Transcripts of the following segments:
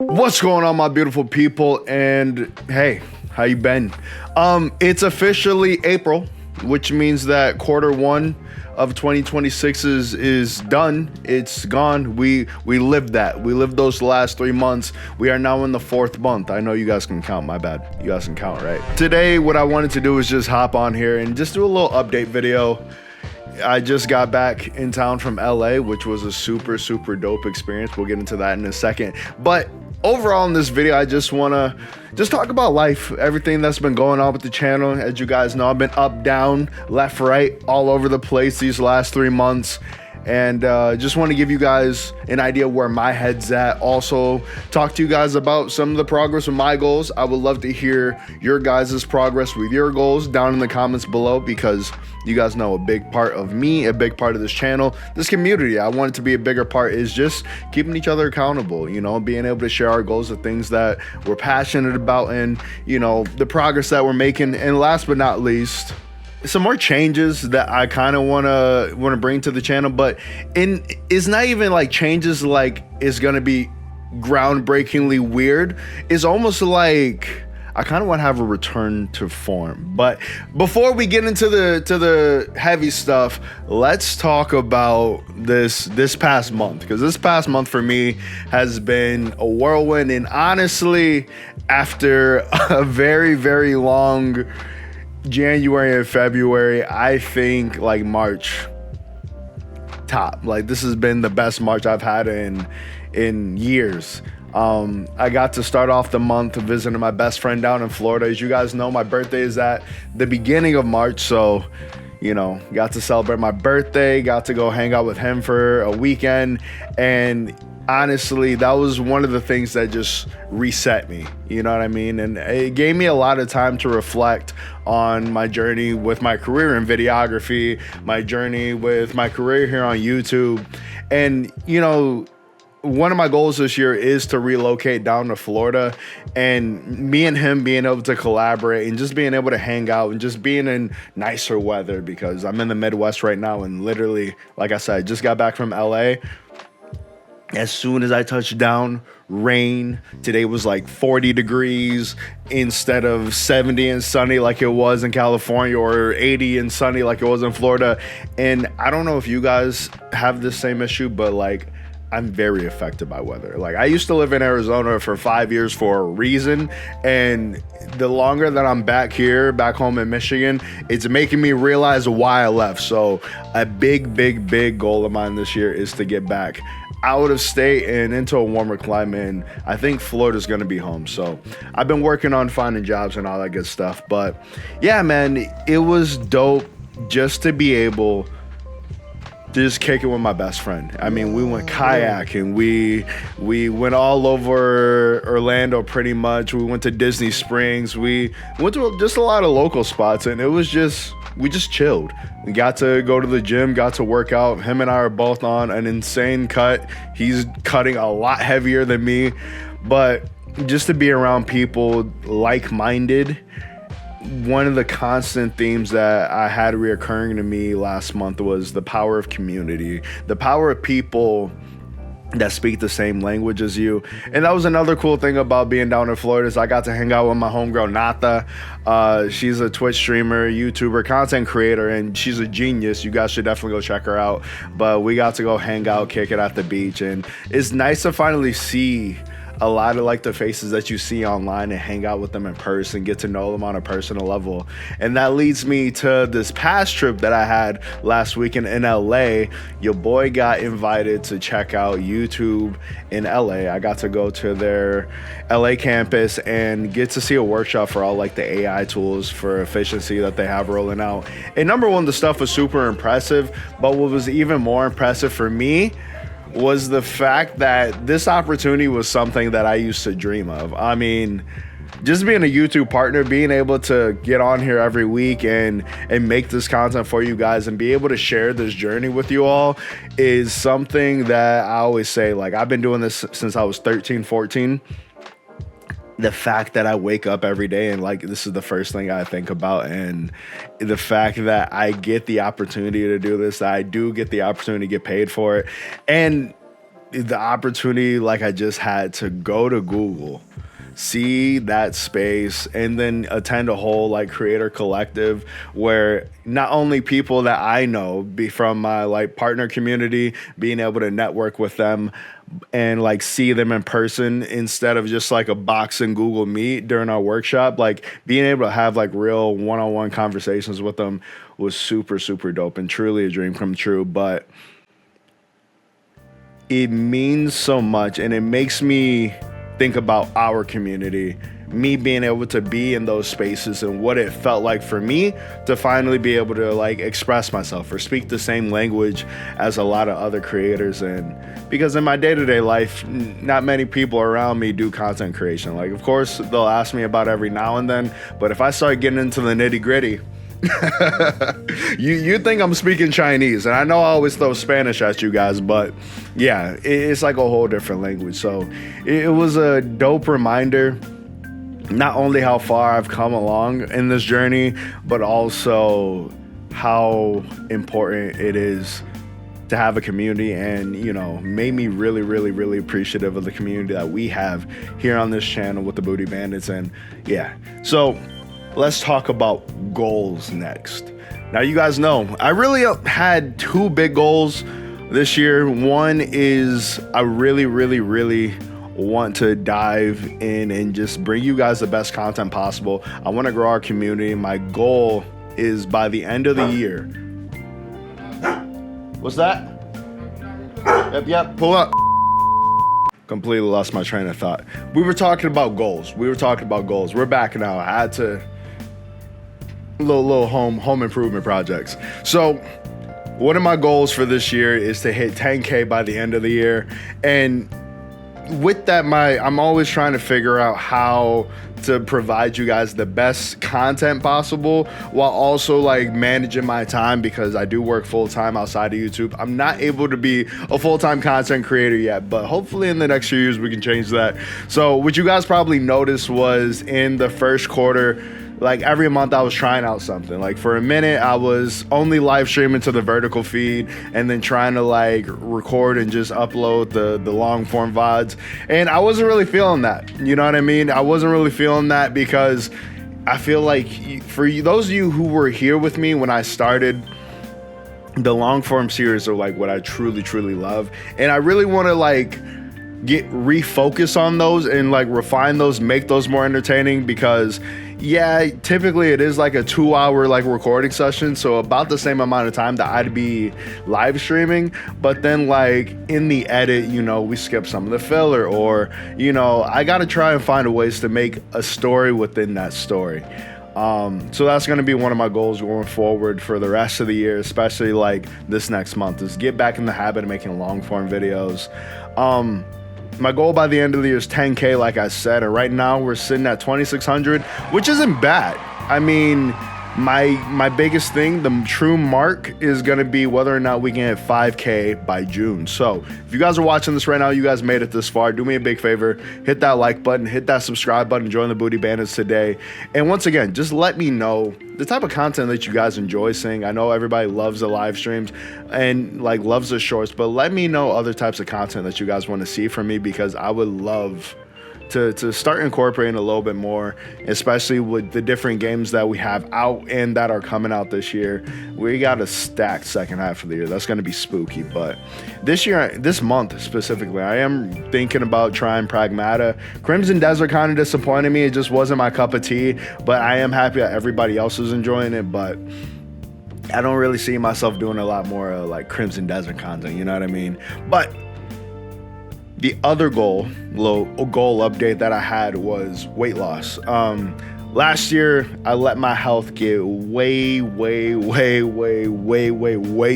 What's going on, my beautiful people? And hey, how you been? It's officially April, which means that quarter one of 2026 is done. It's gone. We lived that. We lived those last 3 months. We are now in the fourth month. I know you guys can count. My bad. You guys can count, right? Today, what I wanted to do is just hop on here and just do a little update video. I just got back in town from LA, which was a super dope experience. We'll get into that in a second. But overall in this video, I just want to talk about life, everything that's been going on with the channel. As you guys know, I've been up, down, left, right, all over the place these last 3 months. And just want to give you guys an idea where my head's at. Also, talk to you guys about some of the progress with my goals. I would love to hear your guys' progress with your goals down in the comments below, because you guys know a big part of me, a big part of this channel, this community, I want it to be a bigger part, is just keeping each other accountable, you know, being able to share our goals, the things that we're passionate about, and, you know, the progress that we're making. And last but not least, some more changes that I kind of want to bring to the channel, but it's not even like changes like it's gonna be groundbreakingly weird. It's almost like I kind of want to have a return to form. But before we get into the heavy stuff, let's talk about this past month, because this past month for me has been a whirlwind. And honestly, after a very long January and February, I think like March top. Like, this has been the best March I've had in years. I got to start off the month visiting my best friend down in Florida. As you guys know, my birthday is at the beginning of March, so you know, got to celebrate my birthday, got to go hang out with him for a weekend. And honestly, that was one of the things that just reset me, you know what I mean? And it gave me a lot of time to reflect on my journey with my career in videography, my journey with my career here on YouTube. And, you know, one of my goals this year is to relocate down to Florida, and me and him being able to collaborate and just being able to hang out and just being in nicer weather, because I'm in the Midwest right now, and literally, like I said, I just got back from LA. As soon as I touched down, rain. Today was like 40 degrees instead of 70 and sunny like it was in California, or 80 and sunny like it was in Florida. And I don't know if you guys have the same issue, but like, I'm very affected by weather. Like, I used to live in Arizona for 5 years for a reason, and the longer that I'm back here, back home in Michigan, it's making me realize why I left. So a big goal of mine this year is to get back out of state and into a warmer climate, and I think Florida's gonna be home. So I've been working on finding jobs and all that good stuff. But yeah, man, it was dope just to be able to just kick it with my best friend. I mean, we went kayaking, we went all over Orlando pretty much. We went to Disney Springs. We went to just a lot of local spots, and it was just, we just chilled. We got to go to the gym, got to work out. Him and I are both on an insane cut. He's cutting a lot heavier than me, but just to be around people like-minded. One of the constant themes that I had reoccurring to me last month was the power of community, the power of people that speak the same language as you. And that was another cool thing about being down in Florida, is I got to hang out with my homegirl Nata. She's a Twitch streamer, YouTuber, content creator, and she's a genius. You guys should definitely go check her out. But we got to go hang out, kick it at the beach, and it's nice to finally see a lot of like the faces that you see online and hang out with them in person, get to know them on a personal level. And that leads me to this past trip that I had last weekend in LA. Your boy got invited to check out YouTube in LA. I got to go to their LA campus and get to see a workshop for all like the AI tools for efficiency that they have rolling out. And number one, the stuff was super impressive, but what was even more impressive for me was the fact that this opportunity was something that I used to dream of. I mean, just being a YouTube partner, being able to get on here every week and make this content for you guys and be able to share this journey with you all is something that I always say, like, I've been doing this since I was 13, 14. The fact that I wake up every day and like this is the first thing I think about, and the fact that I get the opportunity to do this, that I do get the opportunity to get paid for it. And the opportunity like I just had to go to Google, see that space, and then attend a whole like creator collective where not only people that I know be from my like partner community, being able to network with them and like see them in person instead of just like a box in Google Meet during our workshop, like being able to have like real one-on-one conversations with them was super, super dope and truly a dream come true. But it means so much and it makes me think about our community, me being able to be in those spaces and what it felt like for me to finally be able to like express myself or speak the same language as a lot of other creators. And because in my day-to-day life, not many people around me do content creation. Like, of course, they'll ask me about every now and then, but if I start getting into the nitty-gritty, you think I'm speaking Chinese, and I know I always throw Spanish at you guys, but yeah, it's like a whole different language. So it was a dope reminder, not only how far I've come along in this journey, but also how important it is to have a community, and you know, made me really, really, really appreciative of the community that we have here on this channel with the Booty Bandits. And yeah, so let's talk about goals next. Now, you guys know I really had two big goals this year. One is I really, really, really want to dive in and just bring you guys the best content possible. I want to grow our community. My goal is by the end of the year. What's that? Yep, pull up. Completely lost my train of thought. We were talking about goals. We're back now. I had to little home improvement projects. So one of my goals for this year is to hit 10K by the end of the year. And with that, I'm always trying to figure out how to provide you guys the best content possible while also like managing my time, because I do work full time outside of YouTube. I'm not able to be a full-time content creator yet, but hopefully in the next few years we can change that. So what you guys probably noticed was in the first quarter, like every month I was trying out something. Like for a minute I was only live streaming to the vertical feed and then trying to like record and just upload the long form VODs. And I wasn't really feeling that. You know what I mean? I wasn't really feeling that because I feel like for you, those of you who were here with me when I started, the long form series are like what I truly, truly love. And I really want to like refocus on those and like refine those, make those more entertaining, because yeah, typically it is like a 2-hour like recording session, so about the same amount of time that I'd be live streaming, but then like in the edit, you know, we skip some of the filler, or you know, I gotta try and find ways to make a story within that story. So that's going to be one of my goals going forward for the rest of the year, especially like this next month, is get back in the habit of making long form videos. My goal by the end of the year is 10K, like I said, and right now we're sitting at 2,600, which isn't bad. I mean, my biggest thing, the true mark, is going to be whether or not we can hit 5K by June. So if you guys are watching this right now, you guys made it this far, do me a big favor, hit that like button, hit that subscribe button, join the Booty Bandits today. And once again, just let me know the type of content that you guys enjoy seeing. I know everybody loves the live streams and like loves the shorts, but let me know other types of content that you guys want to see from me, because I would love to start incorporating a little bit more, especially with the different games that we have out and that are coming out this year. We got a stacked second half of the year. That's going to be spooky. But this month specifically, I am thinking about trying Pragmata. Crimson Desert kind of disappointed me. It just wasn't my cup of tea, but I am happy that everybody else is enjoying it. But I don't really see myself doing a lot more like Crimson Desert content, you know what I mean? But the other goal update that I had was weight loss. Last year, I let my health get way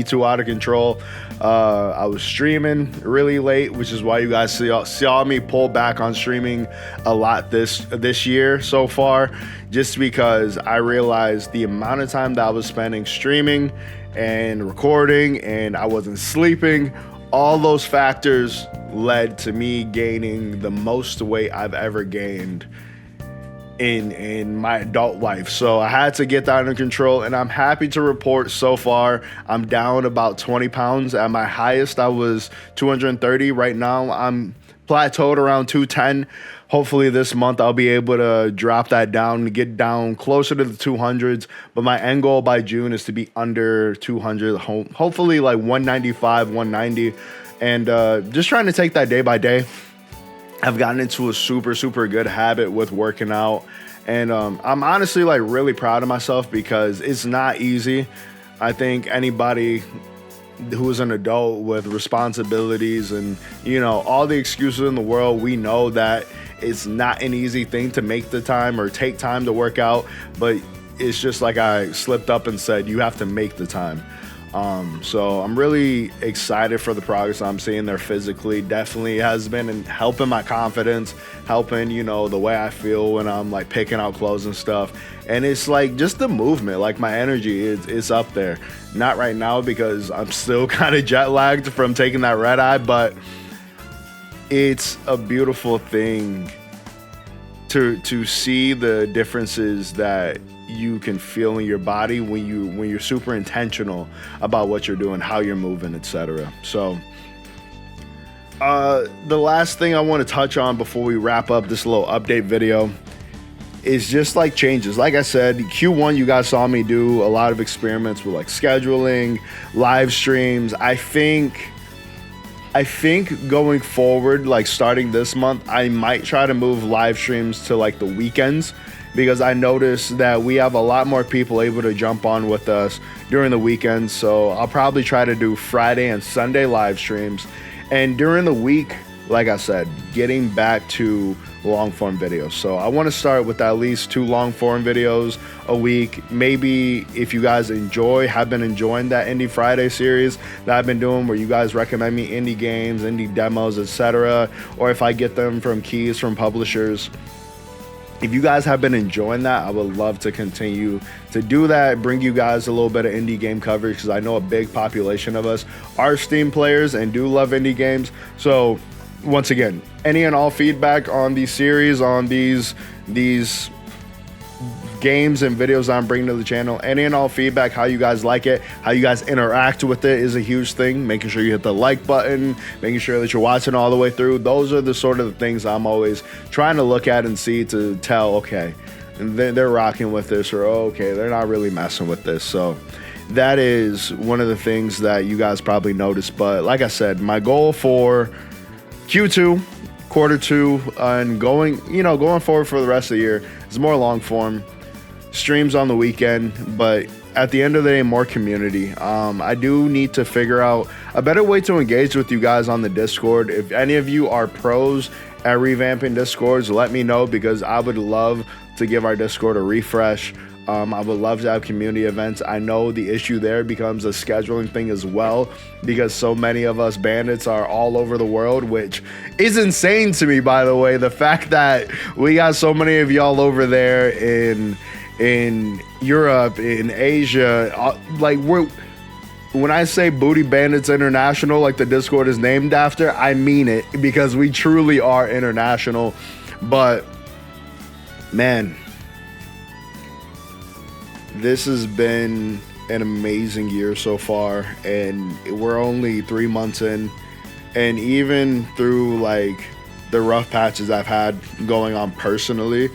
too out of control. I was streaming really late, which is why you guys saw me pull back on streaming a lot this year so far, just because I realized the amount of time that I was spending streaming and recording, and I wasn't sleeping. All those factors led to me gaining the most weight I've ever gained in my adult life. So I had to get that under control, and I'm happy to report so far I'm down about 20 pounds. At my highest I was 230. Right now I'm plateaued around 210. Hopefully this month I'll be able to drop that down and get down closer to the 200s, but my end goal by June is to be under 200, hopefully like 195, 190, and just trying to take that day by day. I've gotten into a super good habit with working out, and I'm honestly like really proud of myself because it's not easy. I think anybody who is an adult with responsibilities and, you know, all the excuses in the world, we know that it's not an easy thing to make the time or take time to work out, but it's just like I slipped up and said, you have to make the time. So I'm really excited for the progress I'm seeing there physically. Definitely has been helping my confidence, helping, you know, the way I feel when I'm like picking out clothes and stuff. And it's like just the movement, like my energy is up there. Not right now because I'm still kind of jet lagged from taking that red eye, but it's a beautiful thing to see the differences that you can feel in your body when you're super intentional about what you're doing, how you're moving, etc. So the last thing I want to touch on before we wrap up this little update video is just like changes. Like I said, Q1 you guys saw me do a lot of experiments with like scheduling, live streams. I think going forward, like starting this month, I might try to move live streams to like the weekends, because I noticed that we have a lot more people able to jump on with us during the weekends. So I'll probably try to do Friday and Sunday live streams. And during the week, like I said, getting back to long form videos. So I want to start with at least 2 long form videos a week. Maybe if you guys have been enjoying that Indie Friday series that I've been doing, where you guys recommend me indie games, indie demos, etc., or if I get them from keys from publishers. If you guys have been enjoying that, I would love to continue to do that, bring you guys a little bit of indie game coverage, because I know a big population of us are Steam players and do love indie games. So once again, any and all feedback on these series, on these games and videos I'm bringing to the channel, any and all feedback, how you guys like it, how you guys interact with it is a huge thing. Making sure you hit the like button, making sure that you're watching all the way through. Those are the sort of the things I'm always trying to look at and see to tell, okay, they're rocking with this, or oh, okay, they're not really messing with this. So that is one of the things that you guys probably noticed. But like I said, my goal for Q2, quarter 2, and going forward for the rest of the year is more long form streams on the weekend, but at the end of the day, more community. I do need to figure out a better way to engage with you guys on the Discord. If any of you are pros at revamping Discords, let me know, because I would love to give our Discord a refresh. I would love to have community events. I know the issue there becomes a scheduling thing as well, because so many of us bandits are all over the world, which is insane to me, by the way. The fact that we got so many of y'all over there in Europe, in Asia, like when I say Booty Bandits International, like the Discord is named after, I mean it, because we truly are international. But man, this has been an amazing year so far, and we're only 3 months in, and even through like the rough patches I've had going on personally,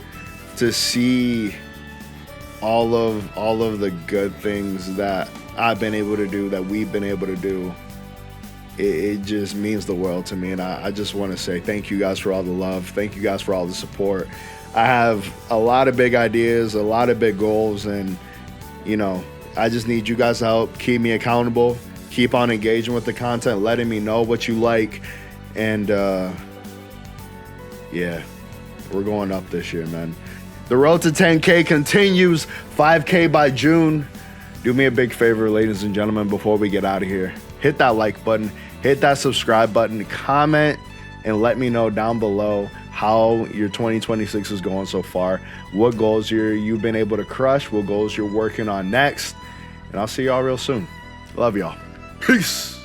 to see all of the good things that I've been able to do, that we've been able to do, it just means the world to me. And I just want to say thank you guys for all the love. Thank you guys for all the support. I have a lot of big ideas, a lot of big goals, and you know, I just need you guys to help keep me accountable, keep on engaging with the content, letting me know what you like, and yeah, we're going up this year, man. The road to 10K continues, 5K by June. Do me a big favor, ladies and gentlemen, before we get out of here. Hit that like button, hit that subscribe button, comment, and let me know down below how your 2026 is going so far. What goals you've been able to crush, what goals you're working on next. And I'll see y'all real soon. Love y'all. Peace.